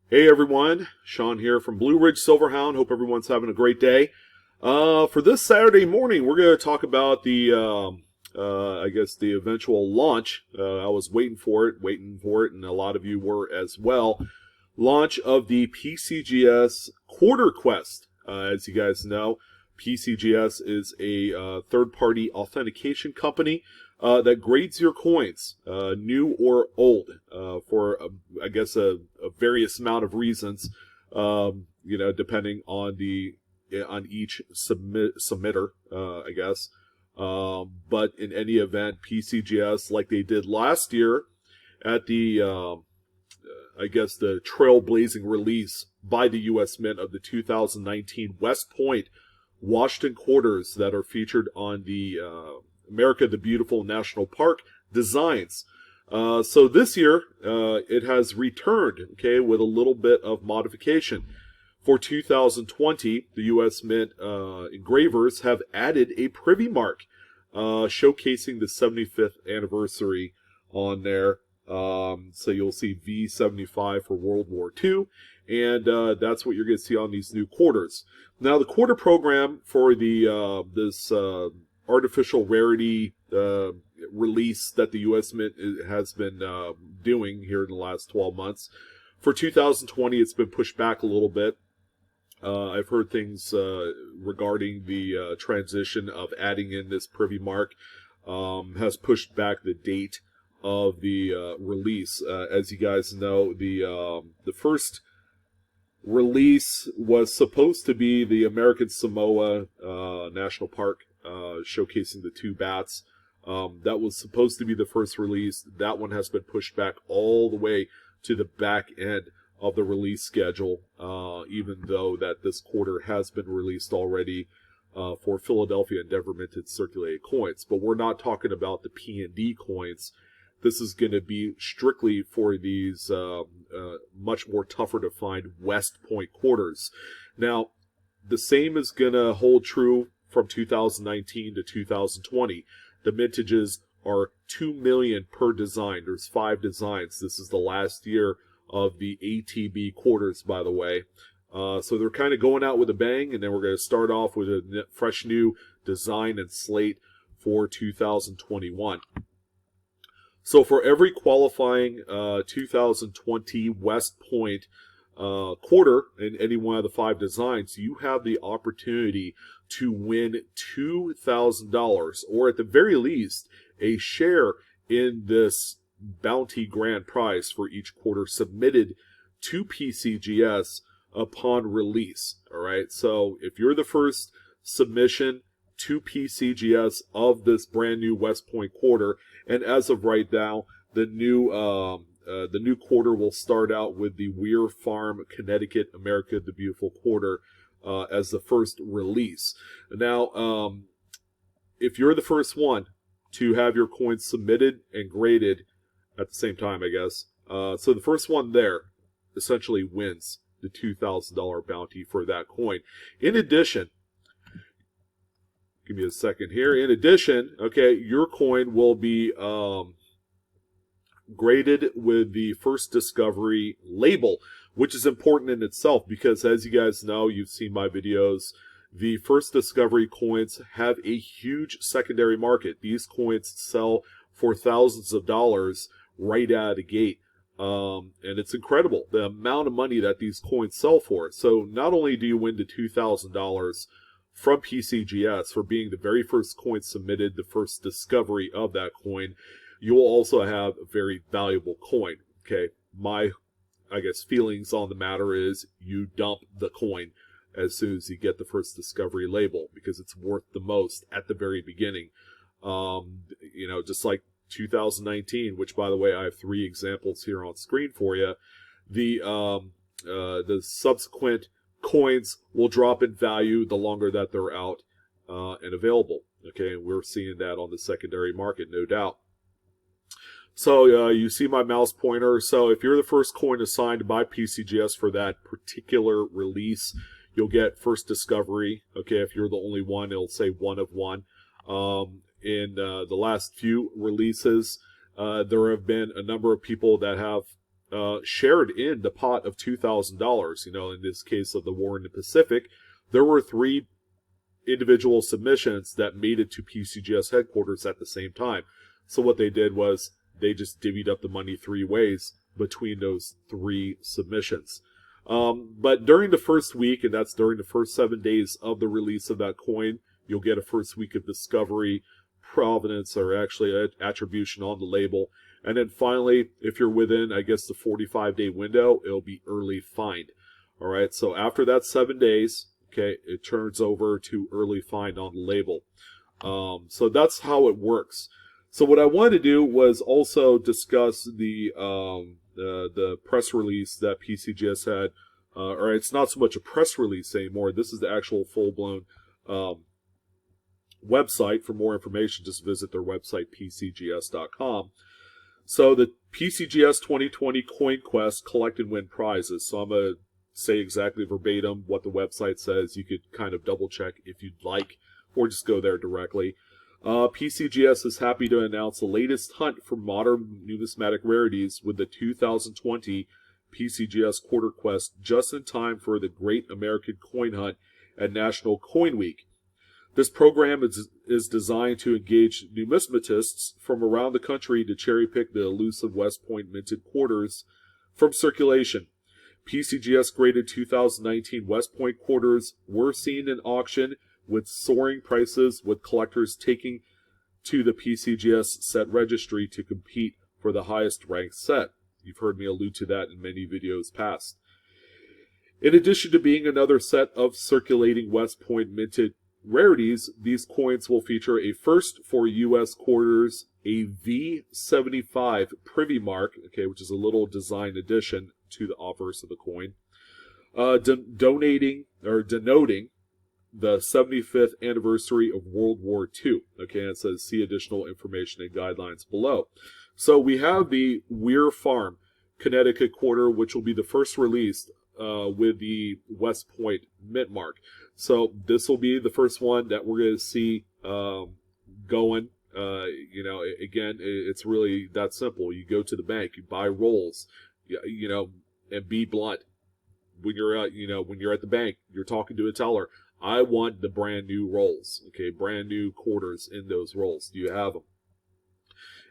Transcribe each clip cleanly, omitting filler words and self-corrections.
Hey everyone, Sean here from Blue Ridge Silverhound. Hope everyone's having a great day. For this Saturday morning, we're going to talk about the eventual launch. I was waiting for it, and a lot of you were as well. Launch of the PCGS Quarter Quest. As you guys know, PCGS is a third-party authentication company that grades your coins, new or old, for a various amount of reasons. Depending on on each submitter, I guess. But in any event, PCGS, like they did last year at the trailblazing release by the U.S. Mint of the 2019 West Point Washington quarters that are featured on the America the Beautiful National Park designs. So this year, it has returned, with a little bit of modification. For 2020, the U.S. Mint engravers have added a privy mark showcasing the 75th anniversary on there. So you'll see V75 for World War II, and that's what you're going to see on these new quarters. Now, the quarter program for this artificial rarity release that the U.S. Mint has been doing here in the last 12 months. For 2020, it's been pushed back a little bit. I've heard things regarding the transition of adding in this privy mark has pushed back the date of the release. As you guys know, the first release was supposed to be the American Samoa National Park, showcasing the two bats. That was supposed to be the first release. That one has been pushed back all the way to the back end of the release schedule, even though that this quarter has been released already for Philadelphia and Denver minted circulated coins. But we're not talking about the P&D coins. This is going to be strictly for these much more tougher to find West Point quarters. Now, the same is going to hold true from 2019 to 2020. The mintages are 2 million per design. There's 5 designs. This is the last year of the ATB quarters, by the way. So they're kind of going out with a bang, and then we're going to start off with a fresh new design and slate for 2021. So for every qualifying 2020 West Point quarter in any one of the 5 designs, you have the opportunity to win $2,000, or at the very least, a share in this bounty grand prize for each quarter submitted to PCGS upon release. All right, so if you're the first submission to PCGS of this brand new West Point quarter, and as of right now, the new quarter will start out with the Weir Farm, Connecticut, America the Beautiful quarter as the first release. Now, if you're the first one to have your coins submitted and graded at the same time, I guess, so the first one there essentially wins the $2,000 bounty for that coin. In addition, give me a second here. In addition, your coin will be graded with the first discovery label, which is important in itself because, as you guys know, you've seen my videos, the first discovery coins have a huge secondary market. These coins sell for thousands of dollars right out of the gate. And it's incredible the amount of money that these coins sell for. So not only do you win the $2,000 from PCGS for being the very first coin submitted, the first discovery of that coin, you will also have a very valuable coin. My, feelings on the matter is you dump the coin as soon as you get the first discovery label because it's worth the most at the very beginning. Just like 2019, which, by the way, I have 3 examples here on screen for you. The subsequent coins will drop in value the longer that they're out and available. We're seeing that on the secondary market, no doubt. So you see my mouse pointer. So if you're the first coin assigned by PCGS for that particular release, you'll get first discovery. If you're the only one, it'll say 1 of 1. In the last few releases, there have been a number of people that have shared in the pot of $2,000. You know, in this case of the war in the Pacific, there were 3 individual submissions that made it to PCGS headquarters at the same time. So what they did was they just divvied up the money 3 ways between those 3 submissions. But during the first week, and that's during the first 7 days of the release of that coin, you'll get a first week of discovery, provenance, or actually attribution on the label. And then finally, if you're within, I guess, the 45-day window, it'll be early find. All right, so after that 7 days, okay, it turns over to early find on the label. So that's how it works. So what I wanted to do was also discuss the press release that PCGS had. Or it's not so much a press release anymore. This is the actual full-blown website. For more information, just visit their website, pcgs.com. So the PCGS 2020 Coin Quest collect and win prizes. So I'm going to say exactly verbatim what the website says. You could kind of double check if you'd like, or just go there directly. PCGS is happy to announce the latest hunt for modern numismatic rarities with the 2020 PCGS Quarter Quest just in time for the Great American Coin Hunt at National Coin Week. This program is designed to engage numismatists from around the country to cherry-pick the elusive West Point minted quarters from circulation. PCGS graded 2019 West Point quarters were seen in auction with soaring prices, with collectors taking to the PCGS set registry to compete for the highest ranked set. You've heard me allude to that in many videos past. In addition to being another set of circulating West Point minted rarities, these coins will feature a first for U.S. quarters, a V75 Privy Mark, okay, which is a little design addition to the obverse of the coin, denoting the 75th anniversary of World War II. Okay, and it says see additional information and guidelines below. So we have the Weir Farm Connecticut quarter, which will be the first released with the West Point mint mark. So this will be the first one that we're going to see going. You know, again, it's really that simple. You go to the bank, you buy rolls, you know, and be blunt. When you're at the bank, you're talking to a teller. I want the brand new rolls, okay, brand new quarters in those rolls. Do you have them?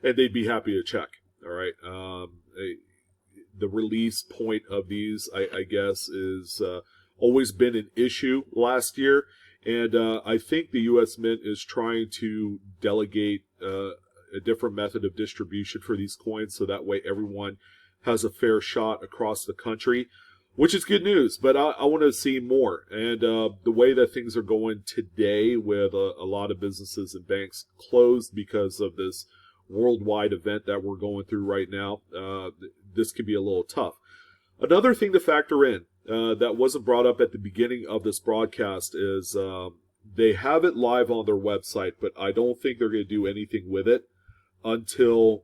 And they'd be happy to check. All right. The release point of these, I guess, is always been an issue last year, and I think the U.S. Mint is trying to delegate a different method of distribution for these coins, so that way everyone has a fair shot across the country, which is good news. But I want to see more, and the way that things are going today, with a lot of businesses and banks closed because of this worldwide event that we're going through right now, this could be a little tough. Another thing to factor in that wasn't brought up at the beginning of this broadcast is they have it live on their website, but I don't think they're going to do anything with it until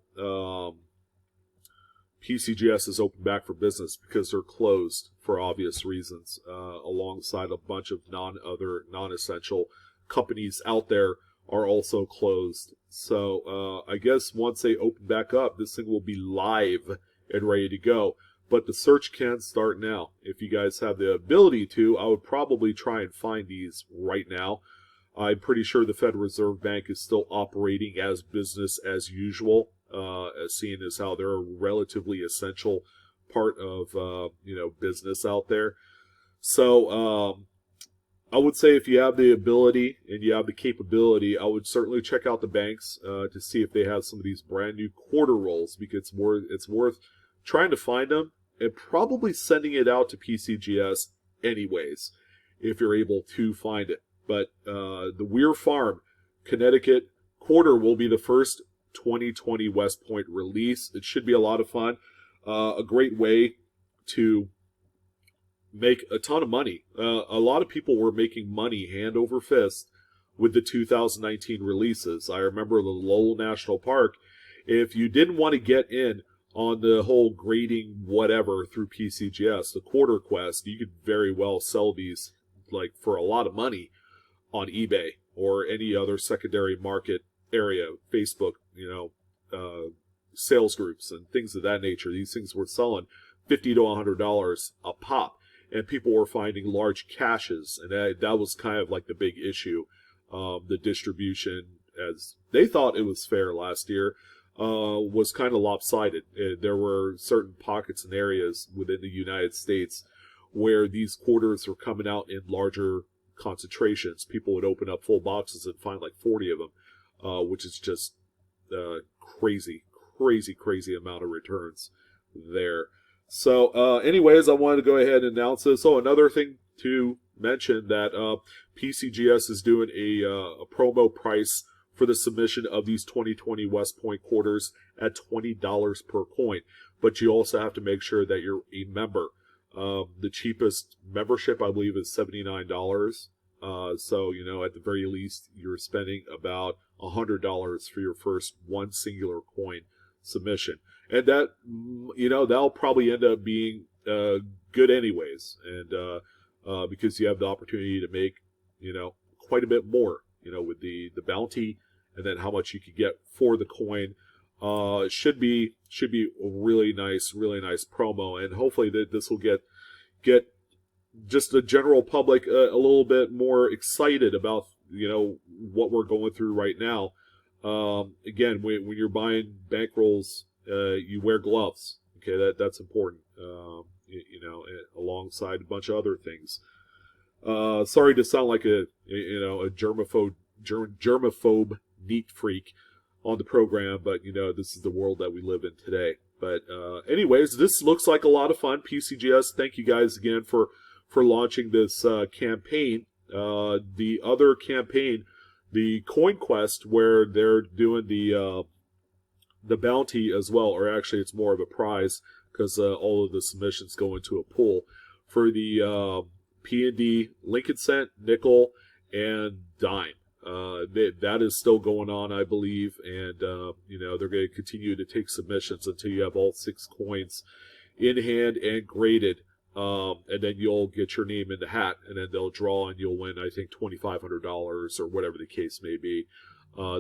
PCGS is open back for business, because they're closed for obvious reasons, alongside a bunch of non-essential companies out there are also closed. So I guess once they open back up, this thing will be live and ready to go. But the search can start now. If you guys have the ability to, I would probably try and find these right now. I'm pretty sure the Federal Reserve Bank is still operating as business as usual, seeing as how they're a relatively essential part of business out there. So I would say if you have the ability and you have the capability, I would certainly check out the banks to see if they have some of these brand new quarter rolls, because it's worth trying to find them and probably sending it out to PCGS anyways, if you're able to find it. But the Weir Farm Connecticut quarter will be the first 2020 West Point release. It should be a lot of fun. A great way to make a ton of money. A lot of people were making money hand over fist with the 2019 releases. I remember the Lowell National Park. If you didn't want to get in on the whole grading whatever through PCGS, the Quarter Quest, you could very well sell these like for a lot of money on eBay or any other secondary market area, Facebook, sales groups and things of that nature. These things were selling $50 to $100 a pop, and people were finding large caches, and that was kind of like the big issue. The distribution, as they thought it was fair last year, was kind of lopsided. There were certain pockets and areas within the United States where these quarters were coming out in larger concentrations. People would open up full boxes and find like 40 of them, which is just crazy amount of returns there. So anyways, I wanted to go ahead and announce this. Oh, another thing to mention that PCGS is doing a promo price for the submission of these 2020 West Point quarters at $20 per coin. But you also have to make sure that you're a member. The cheapest membership, I believe, is $79. So, you know, at the very least, you're spending about $100 for your first one singular coin submission. And that, you know, that'll probably end up being good anyways. And because you have the opportunity to make, you know, quite a bit more, you know, with the bounty, and then how much you could get for the coin. Should be a really nice promo, and hopefully that this will get just the general public a little bit more excited about, you know, what we're going through right now. Again, when you're buying bankrolls, you wear gloves. Okay, that's important. You know, alongside a bunch of other things. Sorry to sound like a germaphobe neat freak on the program, but you know, this is the world that we live in today. But anyways, this looks like a lot of fun. PCGS, thank you guys again for launching this campaign. The other campaign, the Coin Quest, where they're doing the bounty as well, or actually it's more of a prize because all of the submissions go into a pool for the P&D Lincoln Cent, nickel, and dime. That is still going on, I believe, and you know, they're going to continue to take submissions until you have all 6 coins in hand and graded, and then you'll get your name in the hat, and then they'll draw and you'll win, I think, $2,500 or whatever the case may be.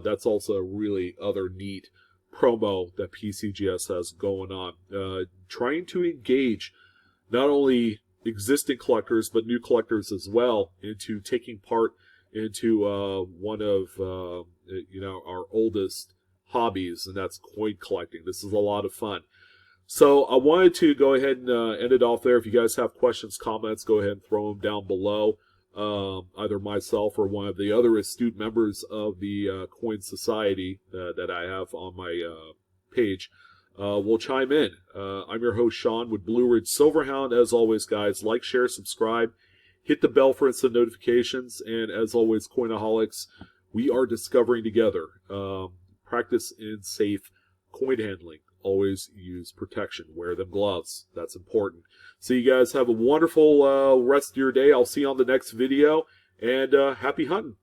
That's also a really other neat promo that PCGS has going on, trying to engage not only existing collectors but new collectors as well into taking part into one of you know, our oldest hobbies, and that's coin collecting. This is a lot of fun. So I wanted to go ahead and end it off there. If you guys have questions, comments, go ahead and throw them down below. Either myself or one of the other astute members of the Coin Society that I have on my page will chime in. I'm your host, Sean, with Blue Ridge Silverhound. As always, guys, like, share, subscribe. Hit the bell for instant notifications, and as always, Coinaholics, we are discovering together. Practice in safe coin handling. Always use protection. Wear them gloves. That's important. So you guys have a wonderful rest of your day. I'll see you on the next video, and happy hunting.